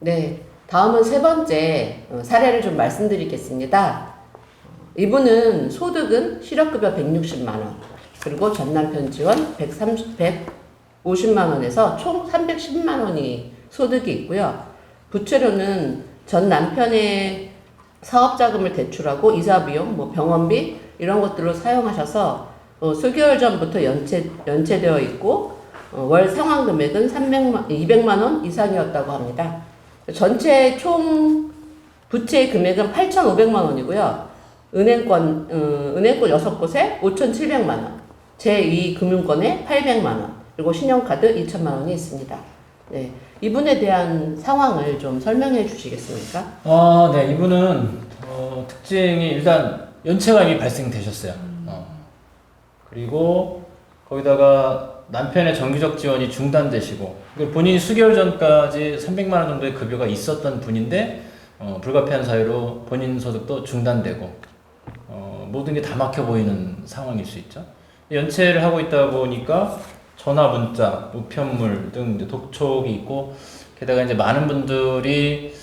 네, 다음은 세 번째 사례를 좀 말씀드리겠습니다. 이분은 소득은 실업급여 160만 원, 그리고 전 남편 지원 150만 원에서 총 310만 원이 소득이 있고요. 부채로는 전 남편의 사업자금을 대출하고 이사비용, 뭐 병원비 이런 것들로 사용하셔서 수개월 전부터 연체되어 있고 월 상환 금액은 200만 원 이상이었다고 합니다. 전체 총 부채 금액은 8,500만 원이고요. 은행권 6곳에 5,700만 원, 제2금융권에 800만 원, 그리고 신용카드 2천만 원이 있습니다. 네, 이분에 대한 상황을 좀 설명해 주시겠습니까? 네, 이분은 특징이 일단 연체가 이미 발생되셨어요. 그리고 거기다가 남편의 정기적 지원이 중단되시고 본인이 수개월 전까지 300만 원 정도의 급여가 있었던 분인데 불가피한 사유로 본인 소득도 중단되고 모든 게 다 막혀 보이는 상황일 수 있죠. 연체를 하고 있다 보니까 전화, 문자, 우편물 등 이제 독촉이 있고 게다가 이제 많은 분들이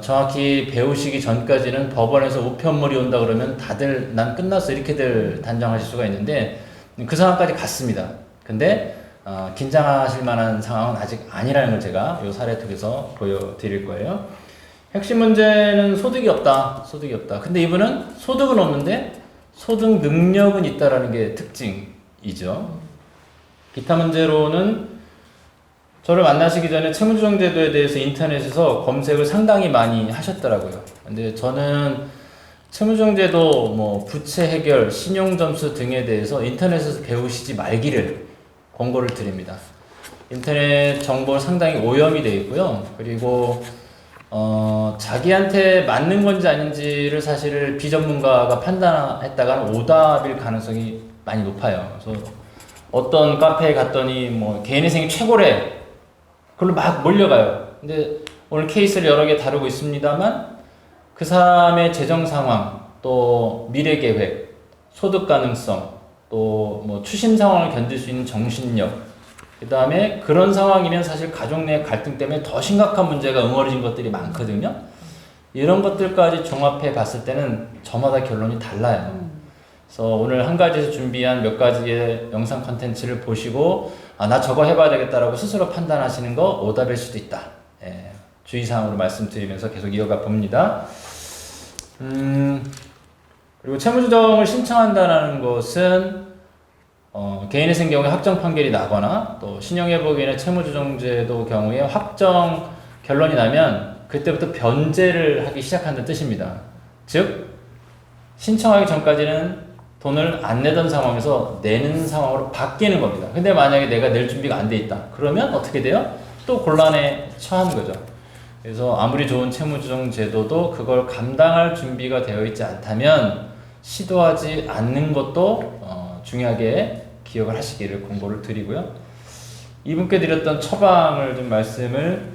정확히 배우시기 전까지는 법원에서 우편물이 온다 그러면 다들 난 끝났어 이렇게들 단정하실 수가 있는데 그 상황까지 갔습니다. 근데 긴장하실 만한 상황은 아직 아니라는 걸 제가 이 사례 통해서 보여드릴 거예요. 핵심 문제는 소득이 없다. 근데 이분은 소득은 없는데 소득 능력은 있다라는 게 특징이죠. 기타 문제로는 저를 만나시기 전에 채무조정제도에 대해서 인터넷에서 검색을 상당히 많이 하셨더라고요. 근데 저는 채무조정제도, 뭐 부채 해결, 신용점수 등에 대해서 인터넷에서 배우시지 말기를 권고를 드립니다. 인터넷 정보 상당히 오염이 되어 있고요. 그리고 자기한테 맞는 건지 아닌지를 사실 비전문가가 판단했다가 오답일 가능성이 많이 높아요. 그래서 어떤 카페에 갔더니 뭐 개인회생이 최고래. 그걸로 막 몰려가요. 근데 오늘 케이스를 여러 개 다루고 있습니다만 그 사람의 재정 상황, 또 미래 계획, 소득 가능성, 또 뭐 추심 상황을 견딜 수 있는 정신력, 그 다음에 그런 상황이면 사실 가족 내 갈등 때문에 더 심각한 문제가 응어리진 것들이 많거든요. 이런 것들까지 종합해 봤을 때는 저마다 결론이 달라요. 그래서 오늘 한 가지에서 준비한 몇 가지의 영상 컨텐츠를 보시고 나 저거 해봐야 되겠다라고 스스로 판단하시는 거 오답일 수도 있다. 주의사항으로 말씀드리면서 계속 이어가 봅니다. 그리고 채무조정을 신청한다는 것은 개인회생 경우에 확정 판결이 나거나 또 신용회복인의 채무조정제도 경우에 확정 결론이 나면 그때부터 변제를 하기 시작한다는 뜻입니다. 즉 신청하기 전까지는 돈을 안 내던 상황에서 내는 상황으로 바뀌는 겁니다. 근데 만약에 내가 낼 준비가 안 돼 있다. 그러면 어떻게 돼요? 또 곤란에 처하는 거죠. 그래서 아무리 좋은 채무조정 제도도 그걸 감당할 준비가 되어 있지 않다면 시도하지 않는 것도 중요하게 기억을 하시기를 권고를 드리고요. 이분께 드렸던 처방을 좀 말씀을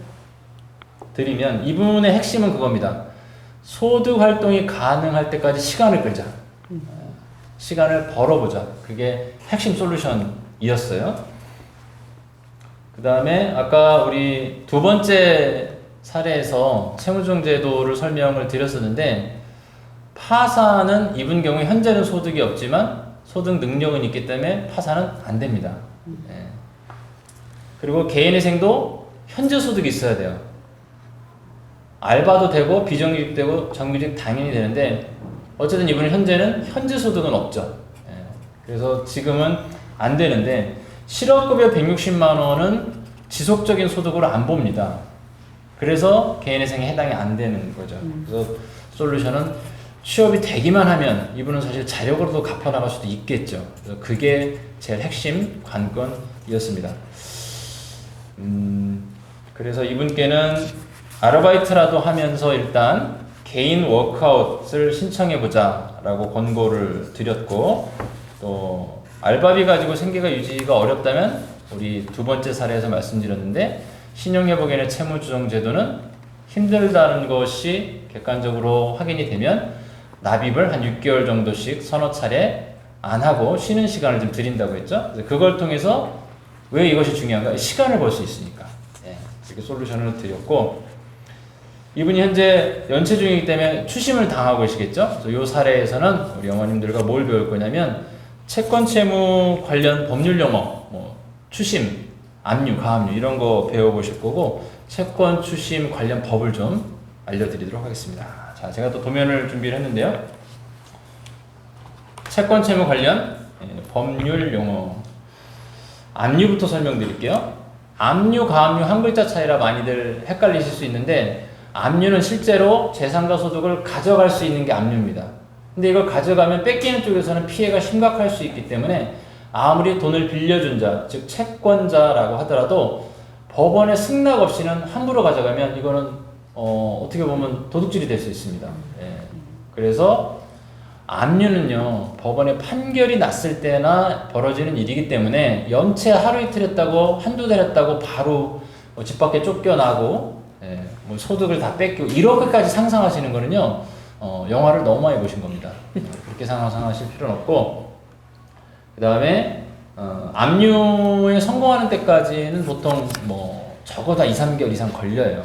드리면 이분의 핵심은 그겁니다. 소득 활동이 가능할 때까지 시간을 끌자. 시간을 벌어보자. 그게 핵심 솔루션이었어요. 그 다음에 아까 우리 두 번째 사례에서 채무조정제도를 설명을 드렸었는데 파산은 이분 경우에 현재는 소득이 없지만 소득 능력은 있기 때문에 파산은 안 됩니다. 그리고 개인회생도 현재 소득이 있어야 돼요. 알바도 되고 비정규직 되고 정규직 당연히 되는데 어쨌든 이분은 현재는 현재 소득은 없죠. 그래서 지금은 안 되는데 실업급여 160만 원은 지속적인 소득으로 안 봅니다. 그래서 개인회생에 해당이 안 되는 거죠. 그래서 솔루션은 취업이 되기만 하면 이분은 사실 자력으로도 갚아나갈 수도 있겠죠. 그래서 그게 제일 핵심 관건이었습니다. 그래서 이분께는 아르바이트라도 하면서 일단 개인 워크아웃을 신청해보자 라고 권고를 드렸고 또 알바비 가지고 생계가 유지가 어렵다면 우리 두 번째 사례에서 말씀드렸는데 신용회복인의 채무조정제도는 힘들다는 것이 객관적으로 확인이 되면 납입을 한 6개월 정도씩 서너 차례 안 하고 쉬는 시간을 좀 드린다고 했죠. 그래서 그걸 통해서 왜 이것이 중요한가? 시간을 벌 수 있으니까. 이렇게 솔루션을 드렸고 이분이 현재 연체 중이기 때문에 추심을 당하고 계시겠죠? 그래서 이 사례에서는 우리 어머님들과 뭘 배울 거냐면 채권 채무 관련 법률 용어, 뭐 추심, 압류, 가압류 이런 거 배워보실 거고 채권 추심 관련 법을 좀 알려드리도록 하겠습니다. 자, 제가 또 도면을 준비를 했는데요. 채권 채무 관련 법률 용어 압류부터 설명드릴게요. 압류, 가압류 한 글자 차이라 많이들 헷갈리실 수 있는데 압류는 실제로 재산과 소득을 가져갈 수 있는 게 압류입니다. 근데 이걸 가져가면 뺏기는 쪽에서는 피해가 심각할 수 있기 때문에 아무리 돈을 빌려준 자, 즉 채권자라고 하더라도 법원의 승낙 없이는 함부로 가져가면 이거는 어떻게 보면 도둑질이 될 수 있습니다. 예. 그래서 압류는요, 법원의 판결이 났을 때나 벌어지는 일이기 때문에 연체 하루 이틀 했다고 한두 달 했다고 바로 집 밖에 쫓겨나고 뭐 소득을 다 뺏기고 이렇게까지 상상하시는 거는요, 영화를 너무 많이 보신 겁니다. 그렇게 상상하실 필요는 없고, 그 다음에 압류에 성공하는 때까지는 보통 뭐 적어도 2, 3개월 이상 걸려요.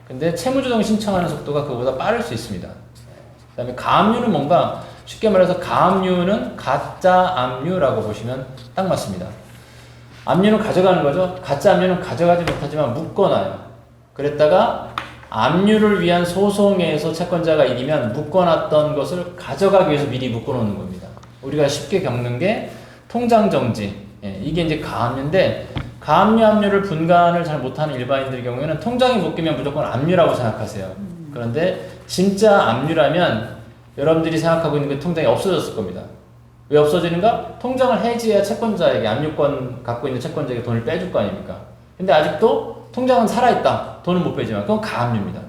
근데 채무조정 신청하는 속도가 그보다 빠를 수 있습니다. 그 다음에 가압류는 뭔가 쉽게 말해서 가압류는 가짜 압류라고 보시면 딱 맞습니다. 압류는 가져가는 거죠. 가짜 압류는 가져가지 못하지만 묶어놔요. 그랬다가 압류를 위한 소송에서 채권자가 이기면 묶어놨던 것을 가져가기 위해서 미리 묶어놓는 겁니다. 우리가 쉽게 겪는 게 통장정지, 이게 이제 가압류인데 가압류, 압류를 분간을 잘 못하는 일반인들 경우에는 통장이 묶이면 무조건 압류라고 생각하세요. 그런데 진짜 압류라면 여러분들이 생각하고 있는 그 통장이 없어졌을 겁니다. 왜 없어지는가? 통장을 해지해야 채권자에게, 압류권 갖고 있는 채권자에게 돈을 빼줄 거 아닙니까? 근데 아직도 통장은 살아있다. 돈은 못 빼지만 그건 가압류입니다.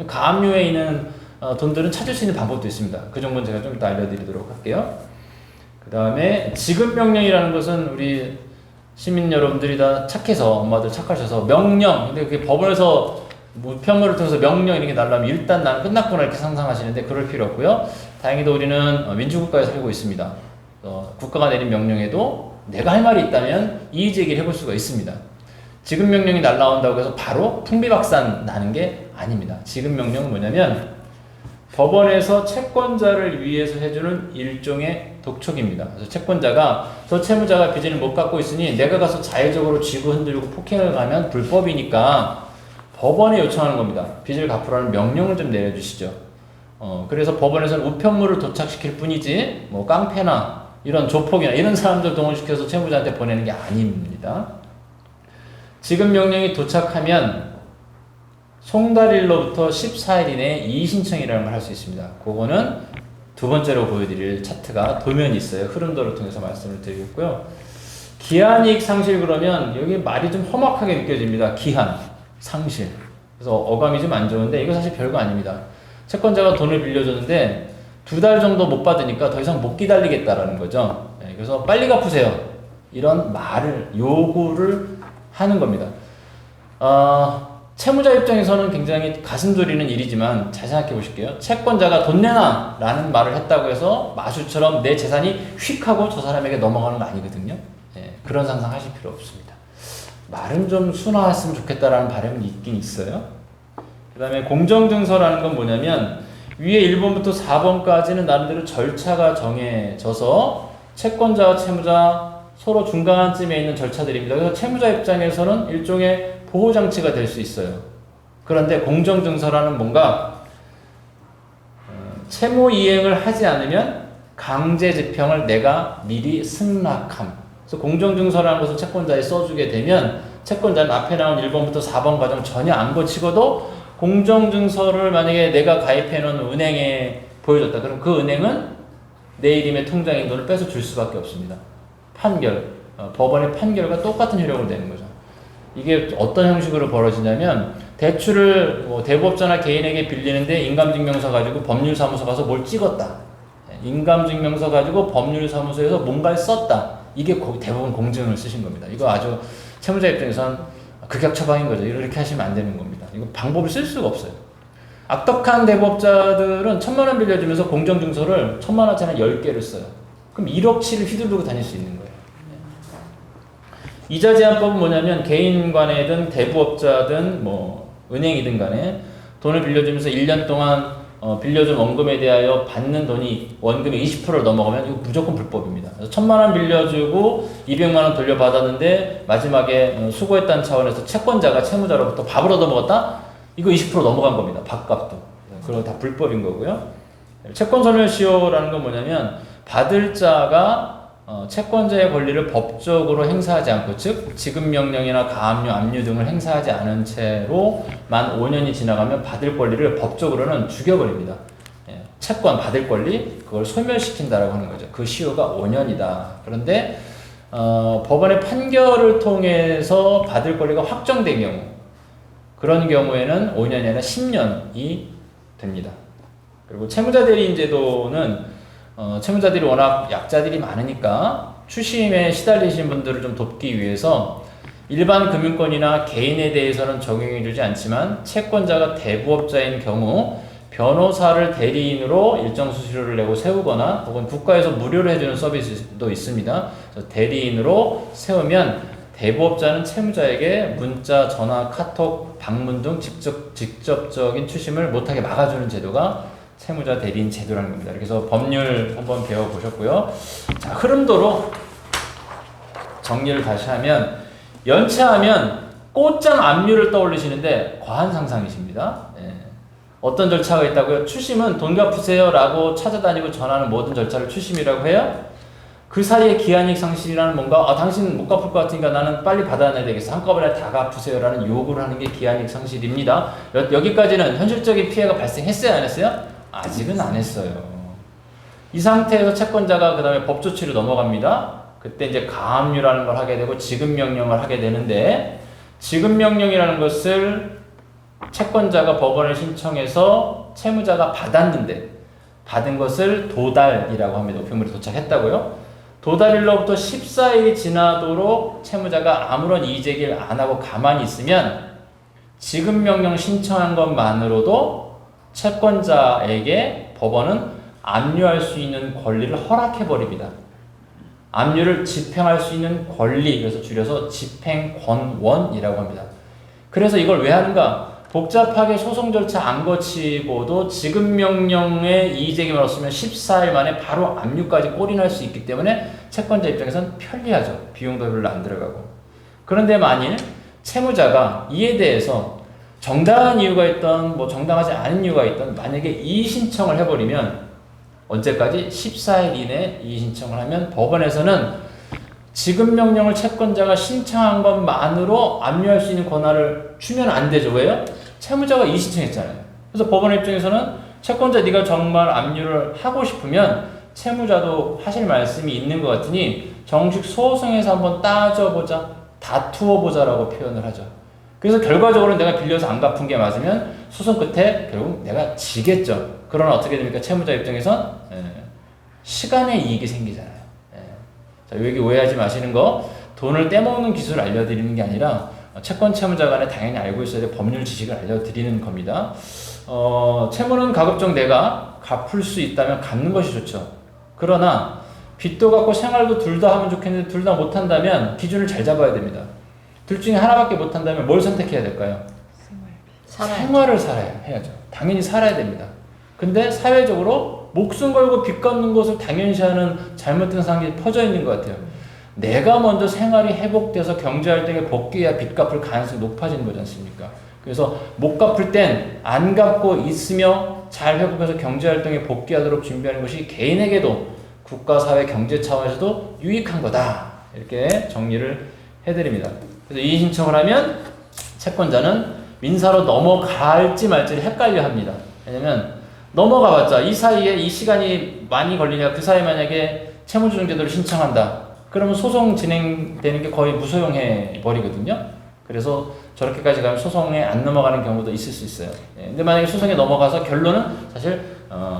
가압류에 있는 돈들은 찾을 수 있는 방법도 있습니다. 그 정보는 제가 좀 이따 알려드리도록 할게요. 그 다음에 지급명령이라는 것은 우리 시민 여러분들이 다 착해서, 엄마들 착하셔서 명령, 근데 그게 법원에서 무편물을 통해서 명령 이런 게 날라면 일단 나는 끝났구나 이렇게 상상하시는데 그럴 필요 없고요. 다행히도 우리는 민주국가에 살고 있습니다. 국가가 내린 명령에도 내가 할 말이 있다면 이의제기를 해볼 수가 있습니다. 지급명령이 날라온다고 해서 바로 풍비박산 나는 게 아닙니다. 지급명령은 뭐냐면 법원에서 채권자를 위해서 해주는 일종의 독촉입니다. 그래서 채권자가 저 채무자가 빚을 못 갚고 있으니 내가 가서 자의적으로 쥐고 흔들고 폭행을 가면 불법이니까 법원에 요청하는 겁니다. 빚을 갚으라는 명령을 좀 내려주시죠. 그래서 법원에서는 우편물을 도착시킬 뿐이지 뭐 깡패나 이런 조폭이나 이런 사람들 동원시켜서 채무자한테 보내는 게 아닙니다. 지급명령이 도착하면 송달일로부터 14일 이내에 이의신청이라는 걸 할 수 있습니다. 그거는 두 번째로 보여드릴 차트가 도면이 있어요. 흐름도를 통해서 말씀을 드리겠고요. 기한이익 상실 그러면 여기 말이 좀 험악하게 느껴집니다. 기한, 상실. 그래서 어감이 좀 안 좋은데 이거 사실 별거 아닙니다. 채권자가 돈을 빌려줬는데 2달 정도 못 받으니까 더 이상 못 기다리겠다라는 거죠. 그래서 빨리 갚으세요. 이런 말을, 요구를 하는 겁니다. 채무자 입장에서는 굉장히 가슴 졸이는 일이지만 잘 생각해 보실게요. 채권자가 돈 내놔 라는 말을 했다고 해서 마술처럼 내 재산이 휙 하고 저 사람에게 넘어가는 거 아니거든요. 그런 상상 하실 필요 없습니다. 말은 좀 순화했으면 좋겠다라는 바람은 있긴 있어요. 그 다음에 공정증서라는 건 뭐냐면 위에 1번부터 4번까지는 나름대로 절차가 정해져서 채권자와 채무자 서로 중간쯤에 있는 절차들입니다. 그래서 채무자 입장에서는 일종의 보호장치가 될 수 있어요. 그런데 공정증서라는 뭔가 채무 이행을 하지 않으면 강제집행을 내가 미리 승낙함. 그래서 공정증서라는 것을 채권자에 써주게 되면 채권자는 앞에 나온 1번부터 4번 과정 전혀 안 거치고도 공정증서를 만약에 내가 가입해놓은 은행에 보여줬다. 그럼 그 은행은 내 이름의 통장에 돈을 빼서 줄 수밖에 없습니다. 판결, 법원의 판결과 똑같은 효력을 내는 거죠. 이게 어떤 형식으로 벌어지냐면 대출을 대부업자나 개인에게 빌리는데 인감증명서 가지고 법률사무소 가서 뭘 찍었다. 인감증명서 가지고 법률사무소에서 뭔가를 썼다. 이게 대부분 공증을 쓰신 겁니다. 이거 아주 채무자 입장에선 극약 처방인 거죠. 이렇게 하시면 안 되는 겁니다. 이거 방법을 쓸 수가 없어요. 악덕한 대부업자들은 1,000만 원 빌려주면서 공정증서를 1,000만 원짜리 10개를 써요. 그럼 1억치를 휘두르고 다닐 수 있는 거예요. 이자 제한법은 뭐냐면 개인 간에든 대부업자든 뭐 은행이든 간에 돈을 빌려주면서 1년 동안 빌려준 원금에 대하여 받는 돈이 원금의 20%를 넘어가면 이거 무조건 불법입니다. 그래서 1,000만 원 빌려주고 200만 원 돌려받았는데 마지막에 수고했다는 차원에서 채권자가 채무자로부터 밥을 얻어먹었다? 이거 20% 넘어간 겁니다. 밥값도. 그건 다 불법인 거고요. 채권 소멸시효라는 건 뭐냐면 받을 자가 채권자의 권리를 법적으로 행사하지 않고, 즉 지급명령이나 가압류, 압류 등을 행사하지 않은 채로 만 5년이 지나가면 받을 권리를 법적으로는 죽여버립니다. 채권 받을 권리 그걸 소멸시킨다라고 하는 거죠. 그 시효가 5년이다. 그런데 법원의 판결을 통해서 받을 권리가 확정된 경우, 그런 경우에는 5년이 아니라 10년이 됩니다. 그리고 채무자 대리인 제도는 채무자들이 워낙 약자들이 많으니까 추심에 시달리신 분들을 좀 돕기 위해서 일반 금융권이나 개인에 대해서는 적용해주지 않지만 채권자가 대부업자인 경우 변호사를 대리인으로 일정 수수료를 내고 세우거나 혹은 국가에서 무료로 해주는 서비스도 있습니다. 그래서 대리인으로 세우면 대부업자는 채무자에게 문자, 전화, 카톡, 방문 등 직접적인 추심을 못하게 막아주는 제도가 채무자 대리인 제도라는 겁니다. 그래서 법률 한번 배워보셨고요. 자, 흐름도로 정리를 다시 하면, 연체하면 꽃장 압류를 떠올리시는데 과한 상상이십니다. 어떤 절차가 있다고요? 추심은 돈 갚으세요 라고 찾아다니고 전하는 모든 절차를 추심이라고 해요. 그 사이에 기한이익 상실이라는 뭔가 당신 못 갚을 것 같으니까 나는 빨리 받아내야 되겠어, 한꺼번에 다 갚으세요 라는 요구를 하는 게 기한이익 상실입니다. 여기까지는 현실적인 피해가 발생했어요, 안 했어요? 아직은 안 했어요. 이 상태에서 채권자가 그 다음에 법 조치로 넘어갑니다. 그때 이제 가압류라는 걸 하게 되고 지급명령을 하게 되는데, 지급명령이라는 것을 채권자가 법원에 신청해서 채무자가 받았는데, 받은 것을 도달이라고 합니다. 우편물이 도착했다고요. 도달일로부터 14일이 지나도록 채무자가 아무런 이의제기를 안 하고 가만히 있으면 지급명령 신청한 것만으로도 채권자에게 법원은 압류할 수 있는 권리를 허락해버립니다. 압류를 집행할 수 있는 권리, 그래서 줄여서 집행권원이라고 합니다. 그래서 이걸 왜 하는가? 복잡하게 소송 절차 안 거치고도 지급명령에 이의제기만 없으면 14일 만에 바로 압류까지 골인할 수 있기 때문에 채권자 입장에서는 편리하죠. 비용도 별로 안 들어가고. 그런데 만일 채무자가 이에 대해서 정당한 이유가 있던 정당하지 않은 이유가 있던 만약에 이의 신청을 해버리면, 언제까지? 14일 이내에 이의 신청을 하면 법원에서는 지급명령을 채권자가 신청한 것만으로 압류할 수 있는 권한을 주면 안 되죠. 왜요? 채무자가 이의 신청했잖아요. 그래서 법원 입장에서는 채권자 네가 정말 압류를 하고 싶으면 채무자도 하실 말씀이 있는 것 같으니 정식 소송에서 한번 따져보자, 다투어보자 라고 표현을 하죠. 그래서 결과적으로 내가 빌려서 안 갚은 게 맞으면 소송 끝에 결국 내가 지겠죠. 그러나 어떻게 됩니까? 채무자 입장에선 시간의 이익이 생기잖아요. 자, 여기 오해하지 마시는 거, 돈을 떼먹는 기술을 알려드리는 게 아니라 채권 채무자 간에 당연히 알고 있어야 될 법률 지식을 알려드리는 겁니다. 채무는 가급적 내가 갚을 수 있다면 갚는 것이 좋죠. 그러나 빚도 갚고 생활도 둘 다 하면 좋겠는데 둘 다 못한다면 기준을 잘 잡아야 됩니다. 둘 중에 하나밖에 못한다면 뭘 선택해야 될까요? 생활을 해야죠. 당연히 살아야 됩니다. 근데 사회적으로 목숨 걸고 빚 갚는 것을 당연시하는 잘못된 상황이 퍼져 있는 것 같아요. 내가 먼저 생활이 회복돼서 경제활동에 복귀해야 빚 갚을 가능성이 높아지는 거지 않습니까? 그래서 못 갚을 땐 안 갚고 있으며 잘 회복해서 경제활동에 복귀하도록 준비하는 것이 개인에게도 국가, 사회, 경제 차원에서도 유익한 거다. 이렇게 정리를 해드립니다. 그래서 이의 신청을 하면 채권자는 민사로 넘어갈지 말지를 헷갈려 합니다. 왜냐면 넘어가봤자 이 사이에 이 시간이 많이 걸리냐, 그 사이에 만약에 채무조정제도를 신청한다. 그러면 소송 진행되는 게 거의 무소용해 버리거든요. 그래서 저렇게까지 가면 소송에 안 넘어가는 경우도 있을 수 있어요. 근데 만약에 소송에 넘어가서 결론은 사실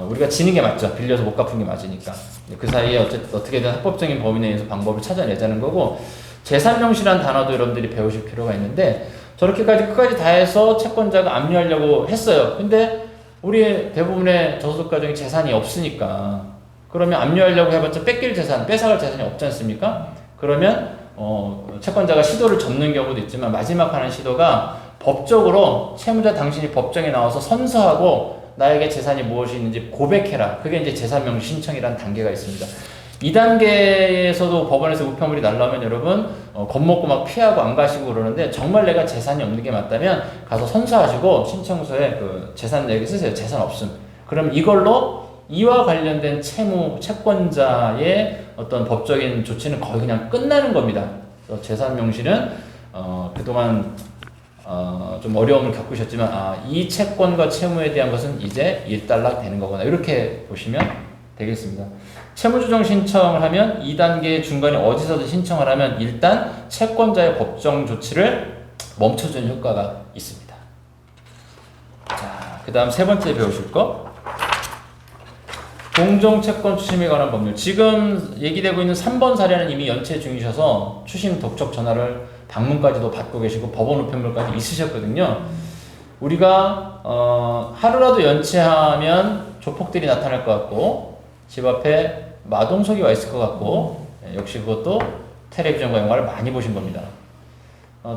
우리가 지는 게 맞죠. 빌려서 못 갚은 게 맞으니까. 그 사이에 어떻게든 합법적인 범위 내에서 방법을 찾아내자는 거고, 재산명시라는 단어도 여러분들이 배우실 필요가 있는데, 저렇게까지 끝까지 다 해서 채권자가 압류하려고 했어요. 근데 우리 대부분의 저소득 가정이 재산이 없으니까, 그러면 압류하려고 해봤자 뺏길 재산, 뺏어갈 재산이 없지 않습니까? 그러면 채권자가 시도를 접는 경우도 있지만 마지막 하는 시도가 법적으로 채무자 당신이 법정에 나와서 선서하고 나에게 재산이 무엇이 있는지 고백해라. 그게 이제 재산명시 신청이라는 단계가 있습니다. 2단계에서도 법원에서 우편물이 날라오면 여러분 겁먹고 막 피하고 안 가시고 그러는데, 정말 내가 재산이 없는 게 맞다면 가서 선서하시고 신청서에 그 재산 얘기 쓰세요. 재산 없음. 그럼 이걸로 이와 관련된 채권자의 어떤 법적인 조치는 거의 그냥 끝나는 겁니다. 그래서 재산 명시는 그동안 좀 어려움을 겪으셨지만 이 채권과 채무에 대한 것은 이제 일단락 되는 거구나, 이렇게 보시면 되겠습니다. 채무조정 신청을 하면 2단계 중간에 어디서든 신청을 하면 일단 채권자의 법정 조치를 멈춰주는 효과가 있습니다. 자, 그 다음 세 번째 배우실 거, 공정채권 추심에 관한 법률. 지금 얘기되고 있는 3번 사례는 이미 연체 중이셔서 추심 독촉 전화를 방문까지도 받고 계시고 법원 우편물까지 있으셨거든요. 우리가 하루라도 연체하면 조폭들이 나타날 것 같고 집 앞에 마동석이 와 있을 것 같고, 역시 그것도 텔레비전과 영화를 많이 보신 겁니다.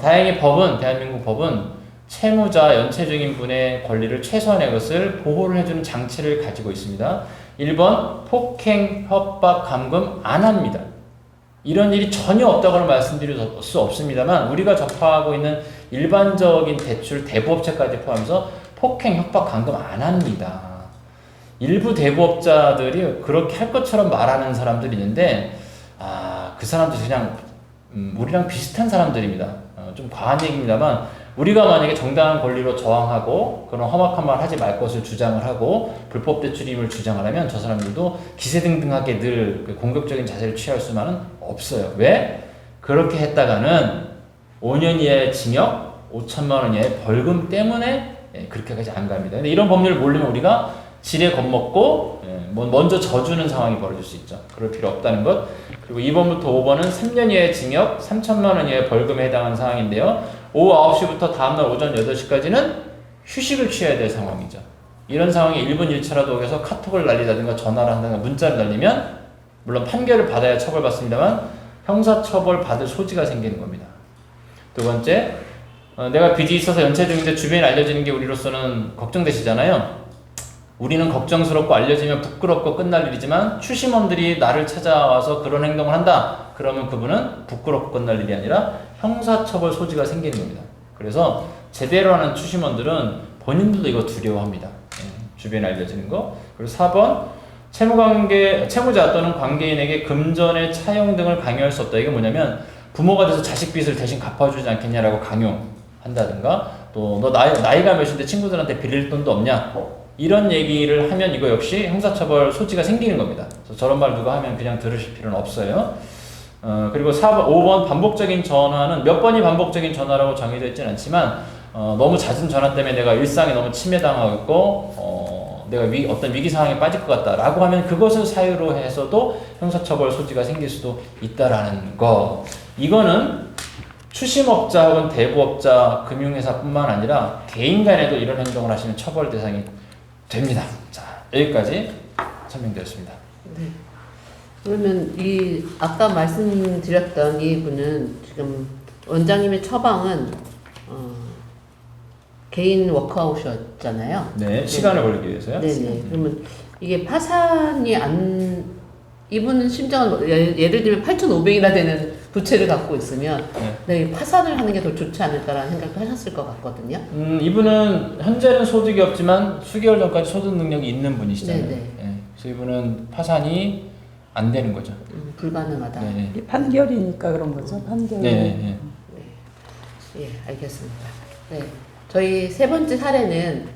다행히 법은, 대한민국 법은 채무자 연체 중인 분의 권리를 최소한의 것을 보호를 해주는 장치를 가지고 있습니다. 1번 폭행, 협박, 감금 안 합니다. 이런 일이 전혀 없다고는 말씀드릴 수 없습니다만 우리가 접하고 있는 일반적인 대출, 대부업체까지 포함해서 폭행, 협박, 감금 안 합니다. 일부 대부업자들이 그렇게 할 것처럼 말하는 사람들이 있는데 그 사람들 그냥 우리랑 비슷한 사람들입니다. 좀 과한 얘기입니다만 우리가 만약에 정당한 권리로 저항하고 그런 험악한 말 하지 말 것을 주장을 하고 불법 대출임을 주장을 하면 저 사람들도 기세등등하게 늘 공격적인 자세를 취할 수만은 없어요. 왜? 그렇게 했다가는 5년 이하의 징역, 5천만 원 이하의 벌금 때문에 그렇게까지 안 갑니다. 근데 이런 법률을 모르면 우리가 지레 겁먹고 먼저 져주는 상황이 벌어질 수 있죠. 그럴 필요 없다는 것. 그리고 2번부터 5번은 3년 이하의 징역, 3천만 원 이하의 벌금에 해당하는 상황인데요. 오후 9시부터 다음날 오전 8시까지는 휴식을 취해야 될 상황이죠. 이런 상황에 1분 1차라도 오셔서 카톡을 날리다든가 전화를 한다든가 문자를 날리면 물론 판결을 받아야 처벌받습니다만 형사처벌 받을 소지가 생기는 겁니다. 두 번째, 내가 빚이 있어서 연체 중인데 주변에 알려지는 게 우리로서는 걱정되시잖아요. 우리는 걱정스럽고 알려지면 부끄럽고 끝날 일이지만 추심원들이 나를 찾아와서 그런 행동을 한다. 그러면 그분은 부끄럽고 끝날 일이 아니라 형사처벌 소지가 생기는 겁니다. 그래서 제대로 하는 추심원들은 본인들도 이거 두려워합니다. 주변에 알려지는 거. 그리고 4번, 채무자 또는 관계인에게 금전의 차용 등을 강요할 수 없다. 이게 뭐냐면 부모가 돼서 자식 빚을 대신 갚아주지 않겠냐라고 강요한다든가, 또 너 나이가 몇인데 친구들한테 빌릴 돈도 없냐, 이런 얘기를 하면 이거 역시 형사처벌 소지가 생기는 겁니다. 그래서 저런 말 누가 하면 그냥 들으실 필요는 없어요. 그리고 5번 반복적인 전화는 몇 번이 반복적인 전화라고 정해져 있지는 않지만 너무 잦은 전화 때문에 내가 일상에 너무 침해당하고 있고 내가 어떤 위기 상황에 빠질 것 같다라고 하면 그것을 사유로 해서도 형사처벌 소지가 생길 수도 있다라는 거. 이거는 추심업자 혹은 대부업자, 금융회사뿐만 아니라 개인 간에도 이런 행동을 하시면 처벌 대상이 됩니다. 자, 여기까지 설명드렸습니다. 네. 그러면 아까 말씀드렸던 이 분은 지금 원장님의 처방은 개인 워크아웃이었잖아요. 네, 시간을 벌기 위해서요. 네네. 그러면 이게 파산이 이분은 심정은 예를 들면 8,500이나 되는 부채를 갖고 있으면 네, 파산을 하는 게 더 좋지 않을까라는 생각도 하셨을 것 같거든요. 이분은 현재는 소득이 없지만 수개월 전까지 소득 능력이 있는 분이시잖아요. 네네. 네. 그래서 이분은 파산이 안 되는 거죠. 불가능하다. 네네. 판결이니까 그런 거죠. 판결. 네. 예, 알겠습니다. 네. 저희 세 번째 사례는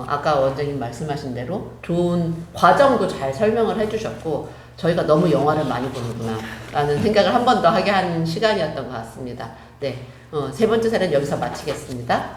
아까 원장님 말씀하신 대로 좋은 과정도 잘 설명을 해주셨고 저희가 너무 영화를 많이 보는구나 라는 생각을 한 번 더 하게 한 시간이었던 것 같습니다. 네, 세 번째 사례는 여기서 마치겠습니다.